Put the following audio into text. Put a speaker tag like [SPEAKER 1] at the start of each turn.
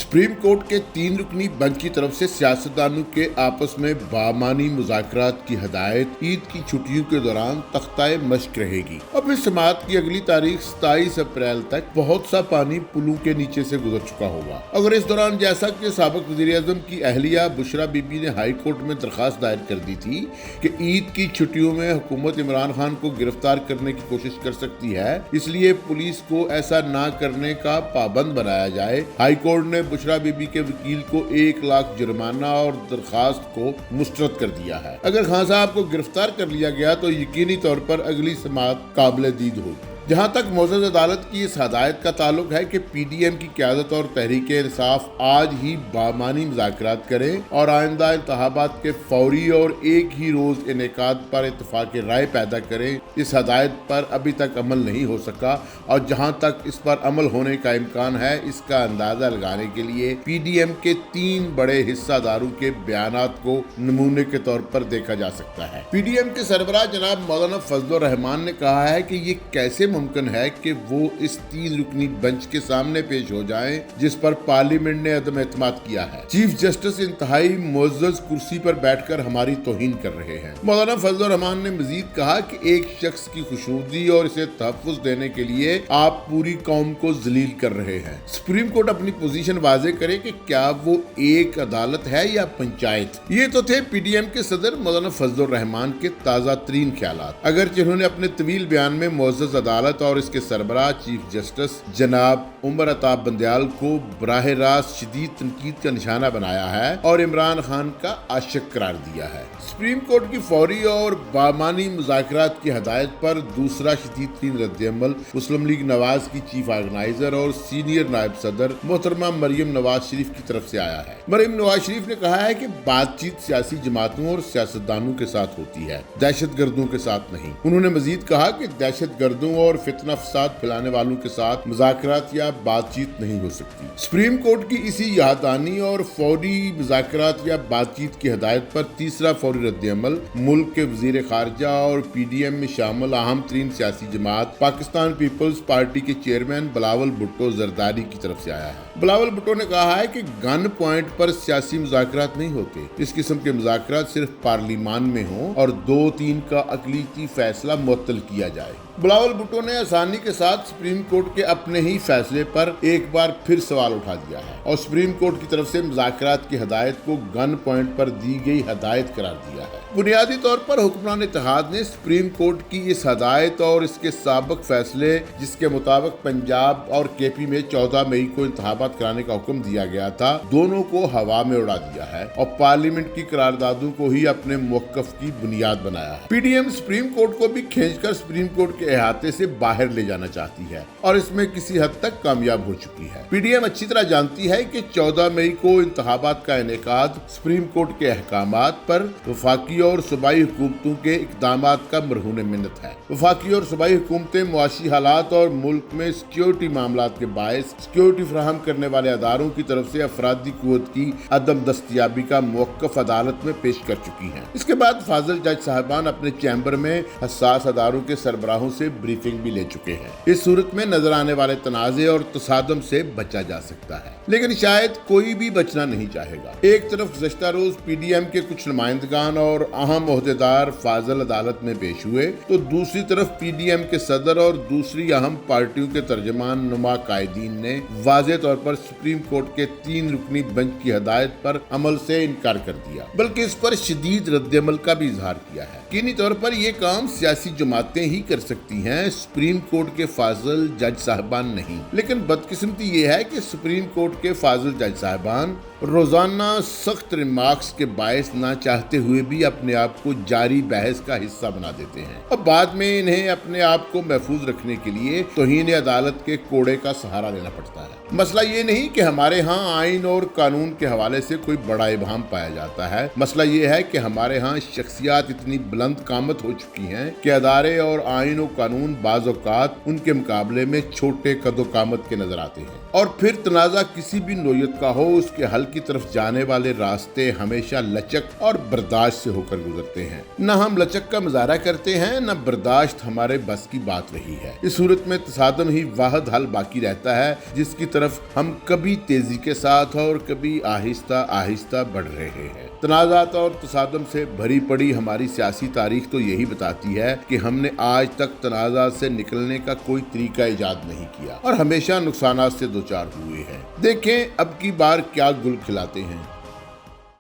[SPEAKER 1] Supreme court کے 3 رکنی bench کی طرف سے سیاستدانوں کے آپس میں بامعنی مذاکرات کی ہدایت عید کی چھٹیوں کے دوران تختہ مشق رہے گی۔ اب اس سماعت کی اگلی تاریخ 27 اپریل تک بہت سا پانی پلوں کے نیچے سے گزر چکا ہوگا۔ اگر اس دوران جیسا کہ سابق وزیر اعظم کی اہلیہ بشرا بی بی نے ہائی کورٹ میں درخواست دائر کر دی تھی کہ عید کی چھٹیوں میں حکومت عمران خان کو گرفتار کرنے کی کوشش کر سکتی ہے، اس لیے پولیس کو ایسا نہ کرنے کا پابند بنایا جائے، ہائی کورٹ نے بشرا بی بی کے وکیل کو 1 لاکھ جرمانہ اور درخواست کو مسترد کر دیا ہے۔ اگر خان صاحب کو گرفتار کر لیا گیا تو یقینی طور پر اگلی سماعت قابل دید ہوگی۔ جہاں تک معزز عدالت کی اس ہدایت کا تعلق ہے کہ پی ڈی ایم کی قیادت اور تحریک انصاف آج ہی بامعنی مذاکرات کریں اور آئندہ انتخابات کے فوری اور ایک ہی روز انعقاد پر اتفاق رائے پیدا کریں، اس ہدایت پر ابھی تک عمل نہیں ہو سکا، اور جہاں تک اس پر عمل ہونے کا امکان ہے، اس کا اندازہ لگانے کے لیے پی ڈی ایم کے 3 بڑے حصہ داروں کے بیانات کو نمونے کے طور پر دیکھا جا سکتا ہے۔ پی ڈی ایم کے سربراہ جناب مولانا فضل الرحمان نے کہا ہے کہ یہ کیسے ممکن ہے کہ وہ اس 3 رکنی بنچ کے سامنے پیش ہو جائیں جس پر پارلیمنٹ نے عدم اعتماد کیا ہے۔ چیف جسٹس انتہائی معزز کرسی پر بیٹھ کر ہماری توہین کر رہے ہیں۔ مولانا فضل الرحمان نے مزید کہا کہ ایک شخص کی خوشنودی اور اسے تحفظ دینے کے لیے آپ پوری قوم کو ذلیل کر رہے ہیں۔ سپریم کورٹ اپنی پوزیشن واضح کرے کہ کیا وہ ایک عدالت ہے یا پنچایت۔ یہ تو تھے پی ڈی ایم کے صدر مولانا فضل الرحمان کے تازہ ترین خیالات، اگرچہ انہوں نے اپنے طویل بیان میں معزز عدالت اور اس کے سربراہ چیف جسٹس جناب عمر عطا بندیال کو براہ راست شدید تنقید کا نشانہ بنایا ہے اور عمران خان کا عاشق قرار دیا ہے۔ سپریم کورٹ کی فوری اور بامعنی مذاکرات کی ہدایت پر دوسرا شدید ترین رد عمل مسلم لیگ نواز کی چیف آرگنائزر اور سینئر نائب صدر محترمہ مریم نواز شریف کی طرف سے آیا ہے۔ مریم نواز شریف نے کہا ہے کہ بات چیت سیاسی جماعتوں اور سیاستدانوں کے ساتھ ہوتی ہے، دہشت گردوں کے ساتھ نہیں۔ انہوں نے مزید کہا کہ دہشت گردوں اور فتنہ فساد پھیلانے والوں کے ساتھ مذاکرات یا بات چیت نہیں ہو سکتی۔ سپریم کورٹ کی اسی یاددانی اور فوری مذاکرات یا بات چیت کی ہدایت پر تیسرا فوری رد عمل ملک کے وزیر خارجہ اور پی ڈی ایم میں شامل اہم ترین سیاسی جماعت پاکستان پیپلز پارٹی کے چیئرمین بلاول بھٹو زرداری کی طرف سے آیا ہے۔ بلاول بھٹو نے کہا ہے کہ گن پوائنٹ پر سیاسی مذاکرات نہیں ہوتے، اس قسم کے مذاکرات صرف پارلیمان میں ہوں اور 2-3 کا اقلیتی فیصلہ معطل کیا جائے۔ بلاول بھٹو نے آسانی کے ساتھ سپریم کورٹ کے اپنے ہی فیصلے پر ایک بار پھر سوال اٹھا دیا ہے اور سپریم کورٹ کی طرف سے مذاکرات کی ہدایت کو گن پوائنٹ پر دی گئی ہدایت قرار دیا ہے۔ بنیادی طور پر حکمران اتحاد نے سپریم کورٹ کی اس ہدایت اور اس کے سابق فیصلے جس کے مطابق پنجاب اور کے پی میں 14 مئی کو انتخابات کرانے کا حکم دیا گیا تھا، دونوں کو ہوا میں اڑا دیا ہے اور پارلیمنٹ کی قراردادوں کو ہی اپنے موقف کی بنیاد بنایا ہے۔ P D M Supreme Court کو بھی کھینچ کر سپریم کورٹ کے احاطے سے باہر لے جانا چاہتی ہے اور اس میں کسی حد تک کامیاب ہو چکی ہے۔ پی ڈی ایم اچھی طرح جانتی ہے کہ 14 مئی کو انتخابات کا انعقاد سپریم کورٹ کے احکامات پر وفاقی اور صوبائی حکومتوں کے اقدامات کا مرہون منت ہے۔ وفاقی اور صوبائی حکومتیں معاشی حالات اور ملک میں سیکیورٹی معاملات کے باعث سیکیورٹی فراہم کرنے والے اداروں کی طرف سے افرادی قوت کی عدم دستیابی کا موقف عدالت میں پیش کر چکی ہیں۔ اس کے بعد فاضل جج صاحبان اپنے چیمبر میں حساس اداروں کے سربراہوں سے بریفنگ بھی لے چکے ہیں۔ اس صورت میں نظر آنے والے تنازع اور تصادم سے بچا جا سکتا ہے، لیکن شاید کوئی بھی بچنا نہیں چاہے گا۔ ایک طرف گزشتہ روز پی ڈی ایم کے کچھ نمائندگان اور اہم عہدیدار فاضل عدالت میں پیش ہوئے تو دوسری طرف پی ڈی ایم کے صدر اور دوسری اہم پارٹیوں کے ترجمان نما قائدین نے واضح طور پر سپریم کورٹ کے 3 رکنی بنچ کی ہدایت پر عمل سے انکار کر دیا، بلکہ اس پر شدید رد عمل کا بھی اظہار کیا ہے۔ یقینی طور پر یہ کام سیاسی جماعتیں ہی کر سکتی ہیں، سپریم کورٹ کے فاضل جج صاحبان نہیں۔ لیکن بدقسمتی یہ ہے کہ سپریم کورٹ کے فاضل جج صاحبان روزانہ سخت ریمارکس کے باعث نہ چاہتے ہوئے بھی اپنے آپ کو جاری بحث کا حصہ بنا دیتے ہیں اور بعد میں انہیں اپنے آپ کو محفوظ رکھنے کے لیے توہین عدالت کے کوڑے کا سہارا لینا پڑتا ہے۔ مسئلہ یہ نہیں کہ ہمارے ہاں آئین اور قانون کے حوالے سے کوئی بڑا ابہام پایا جاتا ہے، مسئلہ یہ ہے کہ ہمارے ہاں شخصیات اتنی بلند قامت ہو چکی ہیں کہ ادارے اور آئین و قانون بعض اوقات ان کے مقابلے میں چھوٹے قد و قامت کے نظر آتے ہیں، اور پھر تنازع کسی بھی نوعیت کا ہو، اس کے حل کی طرف جانے والے راستے ہمیشہ لچک اور برداشت سے ہو کر گزرتے ہیں۔ نہ ہم لچک کا مظاہرہ کرتے ہیں، نہ برداشت ہمارے بس کی بات رہی ہے۔ اس صورت میں تصادم ہی واحد حل باقی رہتا ہے جس کی طرف ہم کبھی تیزی کے ساتھ اور کبھی آہستہ آہستہ بڑھ رہے ہیں۔ تنازعات اور تصادم سے بھری پڑی ہماری سیاسی تاریخ تو یہی بتاتی ہے کہ ہم نے آج تک تنازعات سے نکلنے کا کوئی طریقہ ایجاد نہیں کیا اور ہمیشہ نقصانات سے دوچار ہوئے ہیں۔ دیکھیں اب کی بار کیا گل کھلاتے ہیں۔